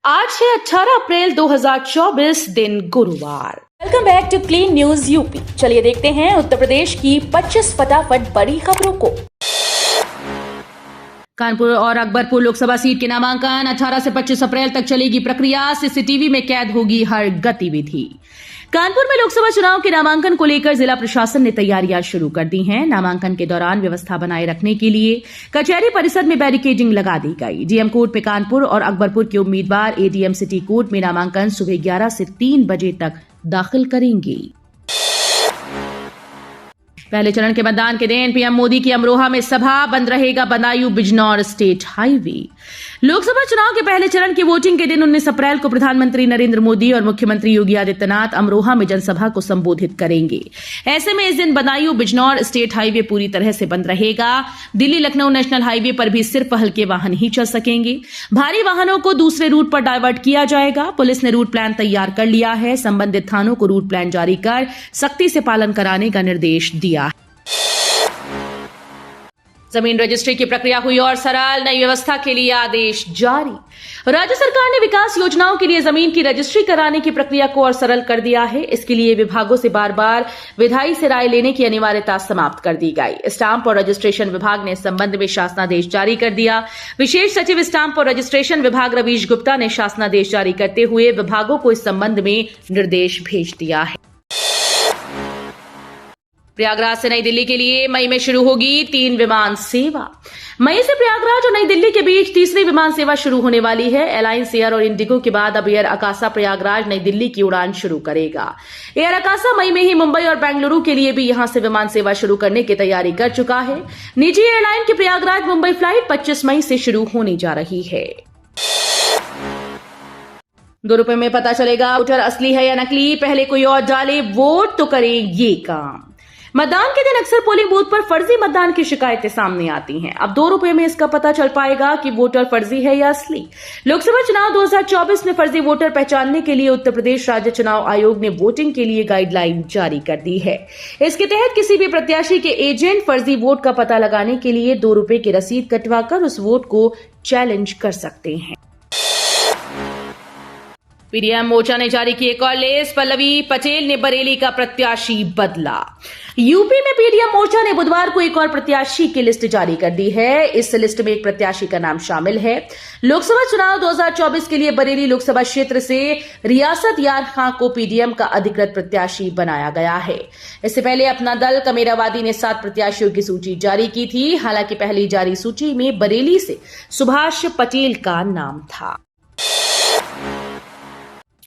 आज है 18 अप्रैल 2024 दिन गुरुवार। Welcome back to clean news UP. चलिए देखते हैं उत्तर प्रदेश की 25 फटाफट बड़ी खबरों को। कानपुर और अकबरपुर लोकसभा सीट के नामांकन 18 से 25 अप्रैल तक चलेगी प्रक्रिया। सीसीटीवी में कैद होगी हर गतिविधि। कानपुर में लोकसभा चुनाव के नामांकन को लेकर जिला प्रशासन ने तैयारियां शुरू कर दी हैं। नामांकन के दौरान व्यवस्था बनाए रखने के लिए कचहरी परिसर में बैरिकेडिंग लगा दी गई। डीएम कोर्ट में कानपुर और अकबरपुर के उम्मीदवार एडीएम सिटी कोर्ट में नामांकन सुबह 11 से 3 बजे तक दाखिल करेंगे। पहले चरण के मतदान के दिन पीएम मोदी की अमरोहा में सभा, बंद रहेगा बदायूं बिजनौर स्टेट हाईवे। लोकसभा चुनाव के पहले चरण की वोटिंग के दिन 19 अप्रैल को प्रधानमंत्री नरेंद्र मोदी और मुख्यमंत्री योगी आदित्यनाथ अमरोहा में जनसभा को संबोधित करेंगे। ऐसे में इस दिन बदायूं बिजनौर स्टेट हाईवे पूरी तरह से बंद रहेगा। दिल्ली लखनऊ नेशनल हाईवे पर भी सिर्फ हल्के वाहन ही चल सकेंगे। भारी वाहनों को दूसरे रूट पर डायवर्ट किया जाएगा। पुलिस ने रूट प्लान तैयार कर लिया है। संबंधित थानों को रूट प्लान जारी कर सख्ती से पालन कराने का निर्देश दिया। जमीन रजिस्ट्री की प्रक्रिया हुई और सरल, नई व्यवस्था के लिए आदेश जारी। राज्य सरकार ने विकास योजनाओं के लिए जमीन की रजिस्ट्री कराने की प्रक्रिया को और सरल कर दिया है। इसके लिए विभागों से बार बार विधायी से राय लेने की अनिवार्यता समाप्त कर दी गई। स्टाम्प और रजिस्ट्रेशन विभाग ने इस संबंध में शासनादेश जारी कर दिया। विशेष सचिव स्टाम्प और रजिस्ट्रेशन विभाग रवीश गुप्ता ने शासनादेश जारी करते हुए विभागों को इस संबंध में निर्देश भेज दिया है। प्रयागराज से नई दिल्ली के लिए मई में शुरू होगी 3 विमान सेवा। मई से प्रयागराज और नई दिल्ली के बीच तीसरी विमान सेवा शुरू होने वाली है। एलायंस एयर और इंडिगो के बाद अब एयर अकासा प्रयागराज नई दिल्ली की उड़ान शुरू करेगा। एयर अकासा मई में ही मुंबई और बेंगलुरु के लिए भी यहां से विमान सेवा शुरू करने की तैयारी कर चुका है। निजी एयरलाइन की प्रयागराज मुंबई फ्लाइट 25 मई से शुरू होने जा रही है। ₹2 में पता चलेगा वोटर असली है या नकली। पहले कोई और डाले वोट तो करें ये काम। मतदान के दिन अक्सर पोलिंग बूथ पर फर्जी मतदान की शिकायतें सामने आती हैं। अब ₹2 में इसका पता चल पाएगा कि वोटर फर्जी है या असली। लोकसभा चुनाव 2024 में फर्जी वोटर पहचानने के लिए उत्तर प्रदेश राज्य चुनाव आयोग ने वोटिंग के लिए गाइडलाइन जारी कर दी है। इसके तहत किसी भी प्रत्याशी के एजेंट फर्जी वोट का पता लगाने के लिए ₹2 की रसीद कटवाकर उस वोट को चैलेंज कर सकते हैं। पीडीएम मोर्चा ने जारी की एक और लिस्ट। पल्लवी पटेल ने बरेली का प्रत्याशी बदला। यूपी में पीडीएम मोर्चा ने बुधवार को एक और प्रत्याशी की लिस्ट जारी कर दी है। इस लिस्ट में एक प्रत्याशी का नाम शामिल है। लोकसभा चुनाव 2024 के लिए बरेली लोकसभा क्षेत्र से रियासत यार खां को पीडीएम का अधिकृत प्रत्याशी बनाया गया है। इससे पहले अपना दल कमेरावादी ने 7 प्रत्याशियों की सूची जारी की थी। हालांकि पहली जारी सूची में बरेली से सुभाष पटेल का नाम था।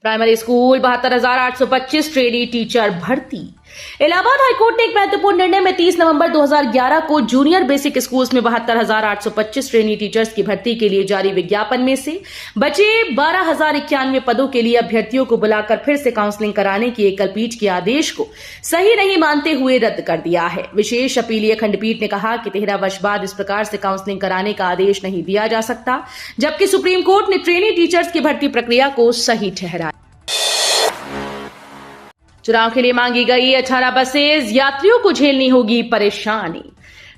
प्राइमरी स्कूल 72,825 ट्रेनी टीचर भर्ती। इलाहाबाद हाईकोर्ट ने एक महत्वपूर्ण निर्णय में 30 नवंबर 2011 को जूनियर बेसिक स्कूल्स में 72,825 ट्रेनी टीचर्स की भर्ती के लिए जारी विज्ञापन में से बचे 12,091 पदों के लिए अभ्यर्थियों को बुलाकर फिर से काउंसलिंग कराने की एकल पीठ के आदेश को सही नहीं मानते हुए रद्द कर दिया है। विशेष अपीलीय खंडपीठ ने कहा कि 13 वर्ष बाद इस प्रकार से काउंसलिंग कराने का आदेश नहीं दिया जा सकता, जबकि सुप्रीम कोर्ट ने ट्रेनी टीचर्स की भर्ती प्रक्रिया को सही ठहराया। चुनाव के लिए मांगी गई 18 बसेस, यात्रियों को झेलनी होगी परेशानी।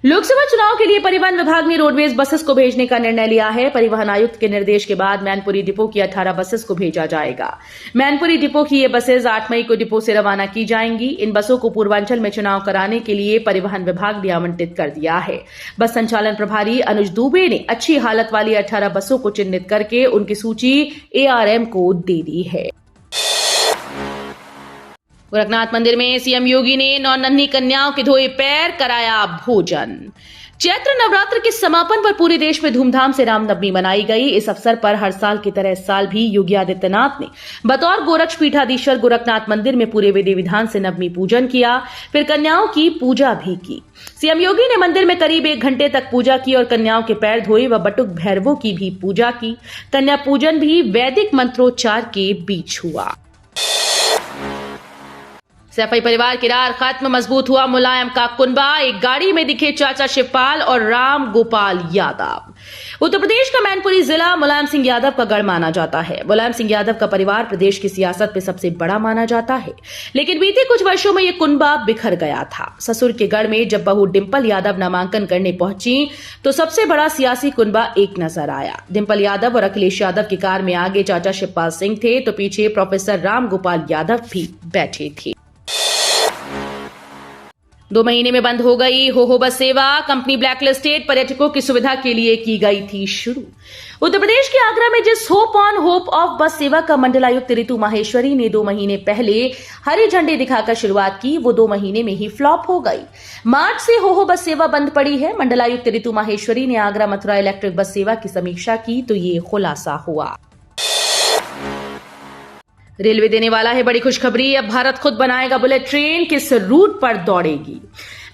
लोकसभा चुनाव के लिए परिवहन विभाग ने रोडवेज बसेस को भेजने का निर्णय लिया है। परिवहन आयुक्त के निर्देश के बाद मैनपुरी डिपो की 18 बसेस को भेजा जाएगा। मैनपुरी डिपो की ये बसेस 8 मई को डिपो से रवाना की जाएंगी। इन बसों को पूर्वांचल में चुनाव कराने के लिए परिवहन विभाग ने आवंटित कर दिया है। बस संचालन प्रभारी अनुज दुबे ने अच्छी हालत वाली 18 बसों को चिन्हित करके उनकी सूची एआरएम को दे दी है। गोरखनाथ मंदिर में सीएम योगी ने 9 नन्ही कन्याओं के धोए पैर, कराया भोजन। चैत्र नवरात्र के समापन पर पूरे देश में धूमधाम से रामनवमी मनाई गई। इस अवसर पर हर साल की तरह इस साल भी योगी आदित्यनाथ ने बतौर गोरक्ष पीठाधीश्वर गोरखनाथ मंदिर में पूरे विधि विधान से नवमी पूजन किया, फिर कन्याओं की पूजा भी की। सीएम योगी ने मंदिर में करीब 1 घंटे तक पूजा की और कन्याओं के पैर धोए व बटुक भैरवों की भी पूजा की। कन्या पूजन भी वैदिक मंत्रोच्चार के बीच हुआ। सैफई परिवार की रार खत्म, मजबूत हुआ मुलायम का कुनबा। एक गाड़ी में दिखे चाचा शिवपाल और राम गोपाल यादव। उत्तर प्रदेश का मैनपुरी जिला मुलायम सिंह यादव का गढ़ माना जाता है। मुलायम सिंह यादव का परिवार प्रदेश की सियासत में सबसे बड़ा माना जाता है, लेकिन बीते कुछ वर्षों में यह कुनबा बिखर गया था। ससुर के गढ़ में जब बहू डिंपल यादव नामांकन करने पहुंची तो सबसे बड़ा सियासी कुनबा एक नजर आया। डिंपल यादव और अखिलेश यादव की कार में आगे चाचा शिवपाल सिंह थे तो पीछे प्रोफेसर राम गोपाल यादव भी बैठे थे। 2 महीने में बंद हो गई हो बस सेवा। कंपनी ब्लैकलिस्टेड, पर्यटकों की सुविधा के लिए की गई थी शुरू। उत्तर प्रदेश के आगरा में जिस होप ऑन होप ऑफ बस सेवा का मंडलायुक्त ऋतु माहेश्वरी ने 2 महीने पहले हरी झंडी दिखाकर शुरुआत की, वो 2 महीने में ही फ्लॉप हो गई। मार्च से हो बस सेवा बंद पड़ी है। मंडलायुक्त ऋतु माहेश्वरी ने आगरा मथुरा इलेक्ट्रिक बस सेवा की समीक्षा की तो ये खुलासा हुआ। रेलवे देने वाला है बड़ी खुशखबरी, अब भारत खुद बनाएगा बुलेट ट्रेन, किस रूट पर दौड़ेगी।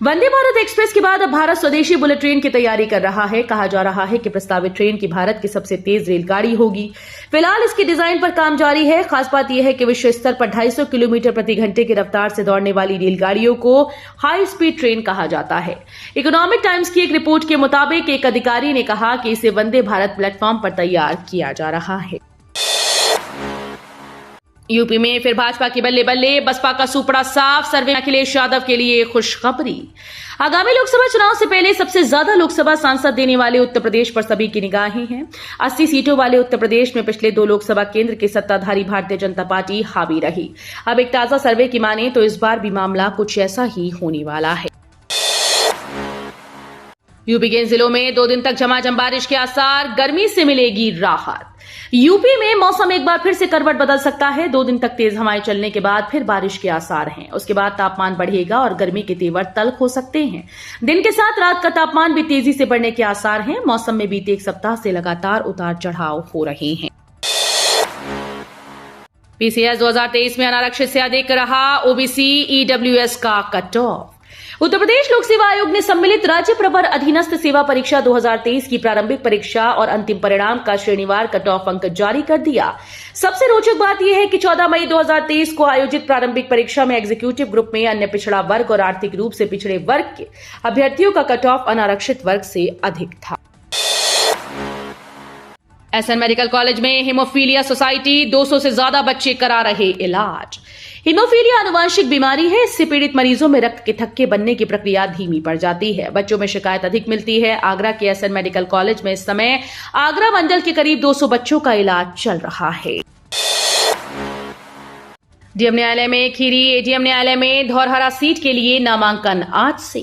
वंदे भारत एक्सप्रेस के बाद अब भारत स्वदेशी बुलेट ट्रेन की तैयारी कर रहा है। कहा जा रहा है कि प्रस्तावित ट्रेन की भारत की सबसे तेज रेलगाड़ी होगी। फिलहाल इसके डिजाइन पर काम जारी है। खास बात यह है कि विश्व स्तर पर 250 किलोमीटर प्रति घंटे की रफ्तार से दौड़ने वाली रेलगाड़ियों को हाई स्पीड ट्रेन कहा जाता है। इकोनॉमिक टाइम्स की एक रिपोर्ट के मुताबिक एक अधिकारी ने कहा कि इसे वंदे भारत प्लेटफॉर्म पर तैयार किया जा रहा है। यूपी में फिर भाजपा की बल्ले बल्ले, बसपा का सूपड़ा साफ। सर्वे में अखिलेश यादव के लिए खुशखबरी। आगामी लोकसभा चुनाव से पहले सबसे ज्यादा लोकसभा सांसद देने वाले उत्तर प्रदेश पर सभी की निगाहें हैं। 80 सीटों वाले उत्तर प्रदेश में पिछले 2 लोकसभा केंद्र की सत्ताधारी भारतीय जनता पार्टी हावी रही। अब एक ताजा सर्वे की माने तो इस बार भी मामला कुछ ऐसा ही होने वाला है। यूपी के इन जिलों में 2 दिन तक झमाझम बारिश के आसार, गर्मी से मिलेगी राहत। यूपी में मौसम एक बार फिर से करवट बदल सकता है। 2 दिन तक तेज हवाएं चलने के बाद फिर बारिश के आसार हैं। उसके बाद तापमान बढ़ेगा और गर्मी के तेवर तल्ख हो सकते हैं। दिन के साथ रात का तापमान भी तेजी से बढ़ने के आसार हैं। मौसम में बीते 1 सप्ताह से लगातार उतार चढ़ाव हो रहे हैं। पीसीएस 2023 में अनारक्षित से अधिक रहा। ओबीसी ईडब्ल्यूएस का कट ऑफ। उत्तर प्रदेश लोक सेवा आयोग ने सम्मिलित राज्य प्रवर अधीनस्थ सेवा परीक्षा 2023 की प्रारंभिक परीक्षा और अंतिम परिणाम का श्रेणीवार कट ऑफ अंक जारी कर दिया। सबसे रोचक बात यह है कि 14 मई 2023 को आयोजित प्रारंभिक परीक्षा में एग्जीक्यूटिव ग्रुप में अन्य पिछड़ा वर्ग और आर्थिक रूप से पिछड़े वर्ग के अभ्यर्थियों का कट ऑफ अनारक्षित वर्ग से अधिक था। एसएन मेडिकल कॉलेज में हीमोफीलिया सोसाइटी, 200 से ज्यादा बच्चे करा रहे इलाज। हीमोफीलिया आनुवांशिक बीमारी है। इससे पीड़ित मरीजों में रक्त के थक्के बनने की प्रक्रिया धीमी पड़ जाती है। बच्चों में शिकायत अधिक मिलती है। आगरा के एसएन मेडिकल कॉलेज में इस समय आगरा मंडल के करीब 200 बच्चों का इलाज चल रहा है। डीएम न्यायालय में खीरी। एडीएम न्यायालय में धौरहरा सीट के लिए नामांकन आज से।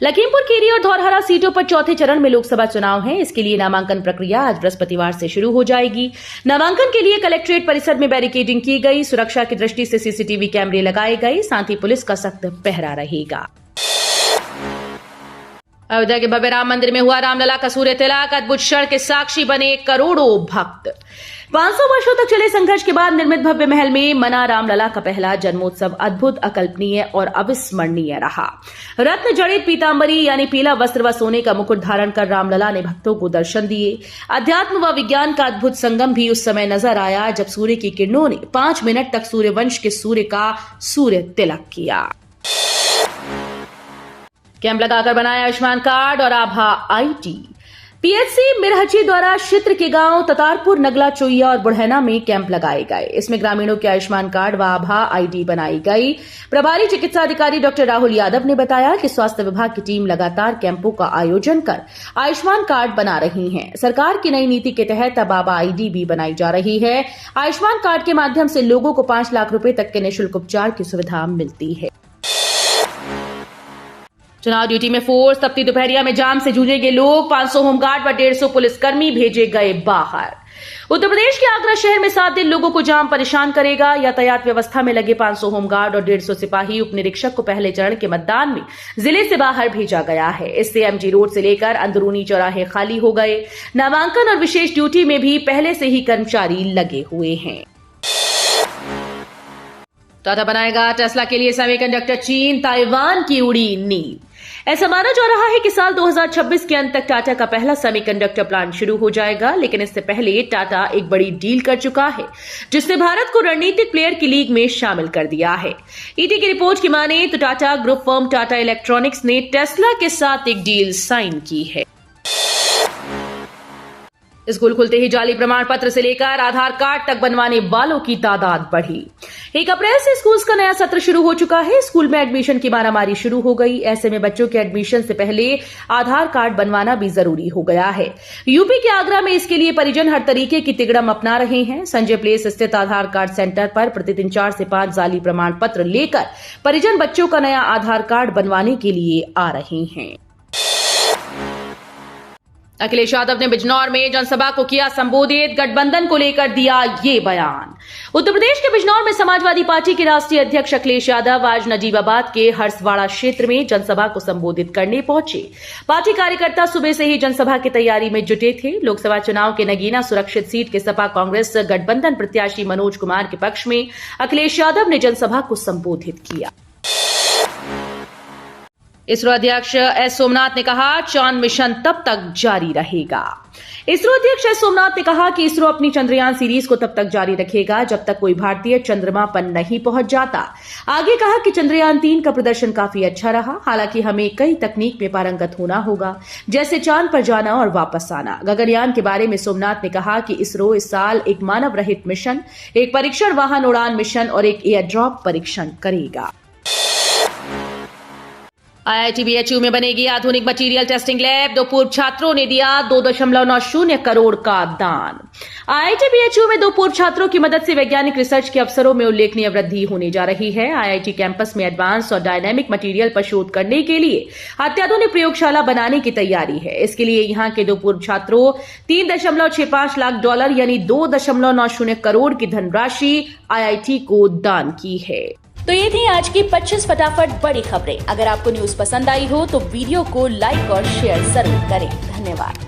लखीमपुर खीरी और धौरहरा सीटों पर चौथे चरण में लोकसभा चुनाव है। इसके लिए नामांकन प्रक्रिया आज बृहस्पतिवार से शुरू हो जाएगी। नामांकन के लिए कलेक्ट्रेट परिसर में बैरिकेडिंग की गई। सुरक्षा की दृष्टि से सीसीटीवी कैमरे लगाए गए। साथ ही पुलिस का सख्त पहरा रहेगा। अयोध्या के भव्य राम मंदिर में हुआ रामलला का सूर्य तिलक। अद्भुत क्षण के साक्षी बने करोड़ों भक्त। 500 वर्षों तक चले संघर्ष के बाद निर्मित भव्य महल में मना रामलला का पहला जन्मोत्सव अद्भुत, अकल्पनीय और अविस्मरणीय रहा। रत्न जड़ित पीतांबरी यानी पीला वस्त्र व सोने का मुकुट धारण कर रामलला ने भक्तों को दर्शन दिए। अध्यात्म व विज्ञान का अद्भुत संगम भी उस समय नजर आया जब सूर्य की किरणों ने 5 मिनट तक सूर्यवंश के सूर्य का सूर्य तिलक किया। कैंप लगाकर बनाया आयुष्मान कार्ड और आभा आईडी। पीएचसी मिरहची द्वारा क्षेत्र के गांव ततारपुर, नगला, चोइया और बुढ़ैना में कैंप लगाए गए। इसमें ग्रामीणों के आयुष्मान कार्ड व आभा आईडी बनाई गई। प्रभारी चिकित्सा अधिकारी डॉक्टर राहुल यादव ने बताया कि स्वास्थ्य विभाग की टीम लगातार कैंपों का आयोजन कर आयुष्मान कार्ड बना रही है। सरकार की नई नीति के तहत अब आभा आईडी भी बनाई जा रही है। आयुष्मान कार्ड के माध्यम से लोगों को 5 लाख रुपए तक के निःशुल्क उपचार की सुविधा मिलती है। चुनाव ड्यूटी में फोर्स। तपती दोपहरिया में जाम से जूझेंगे लोग। 500 होमगार्ड व 150 पुलिसकर्मी भेजे गए बाहर। उत्तर प्रदेश के आगरा शहर में 7 दिन लोगों को जाम परेशान करेगा। यातायात व्यवस्था में लगे 500 होमगार्ड और 150 सिपाही उप निरीक्षक को पहले चरण के मतदान में जिले से बाहर भेजा गया है। इससे एमजी रोड से लेकर अंदरूनी चौराहे खाली हो गए। नामांकन और विशेष ड्यूटी में भी पहले से ही कर्मचारी लगे हुए हैं। टाटा बनाएगा टेस्ला के लिए सेमीकंडक्टर, चीन ताइवान की उड़ी नींव। ऐसा माना जा रहा है कि साल 2026 के अंत तक टाटा का पहला सेमीकंडक्टर प्लांट शुरू हो जाएगा, लेकिन इससे पहले टाटा एक बड़ी डील कर चुका है जिसने भारत को रणनीतिक प्लेयर की लीग में शामिल कर दिया है। ईटी की रिपोर्ट की माने तो Tata group firm Tata electronics ने टेस्ला के साथ एक डील साइन की है। स्कूल खुलते ही जाली प्रमाण पत्र से लेकर आधार कार्ड तक बनवाने वालों की तादाद बढ़ी। 1 अप्रैल से स्कूल का नया सत्र शुरू हो चुका है। स्कूल में एडमिशन की मारामारी शुरू हो गई। ऐसे में बच्चों के एडमिशन से पहले आधार कार्ड बनवाना भी जरूरी हो गया है। यूपी के आगरा में इसके लिए परिजन हर तरीके की तिगड़म अपना रहे हैं। संजय प्लेस स्थित आधार कार्ड सेंटर पर प्रतिदिन 4 से 5 जाली प्रमाण पत्र लेकर परिजन बच्चों का नया आधार कार्ड बनवाने के लिए आ रहे हैं। अखिलेश यादव ने बिजनौर में जनसभा को किया संबोधित, गठबंधन को लेकर दिया ये बयान। उत्तर प्रदेश के बिजनौर में समाजवादी पार्टी के राष्ट्रीय अध्यक्ष अखिलेश यादव आज नजीबाबाद के हरसवाड़ा क्षेत्र में जनसभा को संबोधित करने पहुंचे। पार्टी कार्यकर्ता सुबह से ही जनसभा की तैयारी में जुटे थे। लोकसभा चुनाव के नगीना सुरक्षित सीट के सपा कांग्रेस गठबंधन प्रत्याशी मनोज कुमार के पक्ष में अखिलेश यादव ने जनसभा को संबोधित किया। इसरो अध्यक्ष एस सोमनाथ ने कहा, चांद मिशन तब तक जारी रहेगा। इसरो अध्यक्ष एस सोमनाथ ने कहा कि इसरो अपनी चंद्रयान सीरीज को तब तक जारी रखेगा जब तक कोई भारतीय चंद्रमा पर नहीं पहुंच जाता। आगे कहा कि चंद्रयान 3 का प्रदर्शन काफी अच्छा रहा। हालांकि हमें कई तकनीक में पारंगत होना होगा, जैसे चांद पर जाना और वापस आना। गगनयान के बारे में सोमनाथ ने कहा कि इसरो इस साल एक मानव रहित मिशन, एक परीक्षण वाहन उड़ान मिशन और एक एयर ड्रॉप परीक्षण करेगा। IIT BHU में बनेगी आधुनिक मटेरियल टेस्टिंग लैब। 2 पूर्व छात्रों ने दिया 2.90 करोड़ का दान। IIT BHU में 2 पूर्व छात्रों की मदद से वैज्ञानिक रिसर्च के अवसरों में उल्लेखनीय वृद्धि होने जा रही है। IIT कैंपस में एडवांस और डायनामिक मटेरियल पर शोध करने के लिए अत्याधुनिक प्रयोगशाला बनाने की तैयारी है। इसके लिए यहां के 2 पूर्व छात्रों $3.65 लाख यानी 2.90 करोड़ की धनराशि IIT को दान की है। तो ये थी आज की 25 फटाफट बड़ी खबरें। अगर आपको न्यूज पसंद आई हो तो वीडियो को लाइक और शेयर जरूर करें। धन्यवाद।